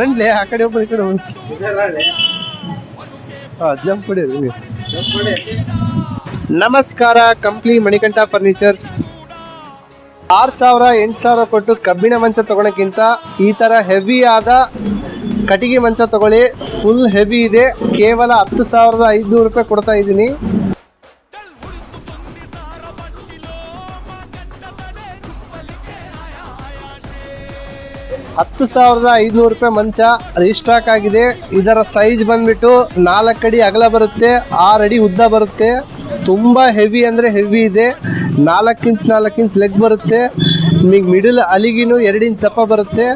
ಬನ್ನಿ ಆ ಕಡೆ ಒಬ್ಬರು ಈ ಕಡೆ ಜಂಪ್ ಕೊಡಿ. ನಮಸ್ಕಾರ, ಕಂಪ್ಲಿ ಮಣಿಕಂಠ ಫರ್ನಿಚರ್ಸ್. 6,000 8,000 ಕೊಟ್ಟು ಕಬ್ಬಿಣ ಮಂಚ ತಗೊಳಕ್ಕಿಂತ ಈ ತರ ಹೆವಿ ಆದ ಕಟ್ಟಿಗೆ ಮಂಚ ತಗೊಳ್ಳಿ. ಫುಲ್ ಹೆವಿ ಇದೆ, ಕೇವಲ 10,500 ರೂಪಾಯಿ ಕೊಡ್ತಾ ಇದ್ದೀನಿ. ₹10,500 ಮಂಚ ರೀಸ್ಟಾಕ್ ಆಗಿದೆ. ಇದರ ಸೈಜ್ ಬಂದ್ಬಿಟ್ಟು 4 ಅಡಿ ಅಗಲ ಬರುತ್ತೆ, 6 ಅಡಿ ಉದ್ದ ಬರುತ್ತೆ. ತುಂಬ ಹೆವಿ ಅಂದರೆ ಹೆವಿ ಇದೆ. 4 ಇಂಚ್ 4 ಇಂಚ್ ಲೆಗ್ ಬರುತ್ತೆ. ನಿಮಗೆ ಮಿಡಲ್ ಅಲಿಗಿನೂ 2 ಇಂಚ್ ದಪ್ಪ ಬರುತ್ತೆ.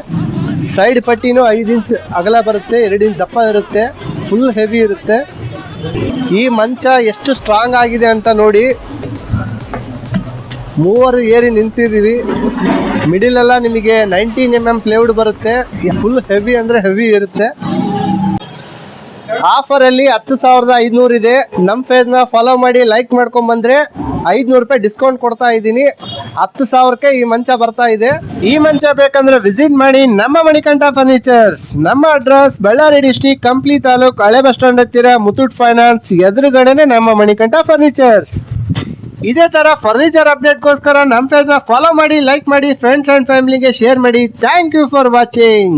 ಸೈಡ್ ಪಟ್ಟಿನೂ 5 ಇಂಚ್ ಅಗಲ ಬರುತ್ತೆ, 2 ಇಂಚ್ ದಪ್ಪ ಇರುತ್ತೆ. ಫುಲ್ ಹೆವಿ ಇರುತ್ತೆ. ಈ ಮಂಚ ಎಷ್ಟು ಸ್ಟ್ರಾಂಗ್ ಆಗಿದೆ ಅಂತ ನೋಡಿ. 3 ಏರಿ ನಿಂತಿದ್ದೀವಿ. ಮಿಡಿಲ್ ಎಲ್ಲ ನಿಮಗೆ 19 mm ಪ್ಲೇವುಡ್ ಬರುತ್ತೆ. ಫುಲ್ ಹೆವಿ ಅಂದರೆ ಹೆವಿ ಇರುತ್ತೆ. ಆಫರಲ್ಲಿ 10,500 ಇದೆ. ನಮ್ಮ ಫೇಸ್ನ ಫಾಲೋ ಮಾಡಿ ಲೈಕ್ ಮಾಡ್ಕೊಂಡು ಬಂದರೆ ₹500 ಡಿಸ್ಕೌಂಟ್ ಕೊಡ್ತಾ ಇದ್ದೀನಿ. 10,000ಕ್ಕೆ ಈ ಮಂಚ ಬರ್ತಾ ಇದೆ. ಈ ಮಂಚ ಬೇಕಂದ್ರೆ ವಿಸಿಟ್ ಮಾಡಿ ನಮ್ಮ ಮಣಿಕಂಠ ಫರ್ನಿಚರ್ಸ್. ನಮ್ಮ ಅಡ್ರೆಸ್ ಬಳ್ಳಾರಿ ಡಿಸ್ಟಿಕ್, ಕಂಪ್ಲಿ ತಾಲೂಕ್, ಹಳೆ ಬಸ್ ಸ್ಟ್ಯಾಂಡ್ ಹತ್ತಿರ, ಮುತ್ತೂಟ್ ಫೈನಾನ್ಸ್ ಎದುರುಗಡೆನೆ ನಮ್ಮ ಮಣಿಕಂಠ ಫರ್ನಿಚರ್ಸ್. ಇದೇ ತರ ಫರ್ನಿಚರ್ ಅಪ್ಡೇಟ್ಗೋಸ್ಕರ ನಮ್ಮ ಪೇಜ್ನ ಫಾಲೋ ಮಾಡಿ, ಲೈಕ್ ಮಾಡಿ, ಫ್ರೆಂಡ್ಸ್ ಅಂಡ್ ಫ್ಯಾಮಿಲಿಗೆ ಶೇರ್ ಮಾಡಿ. Thank you for watching.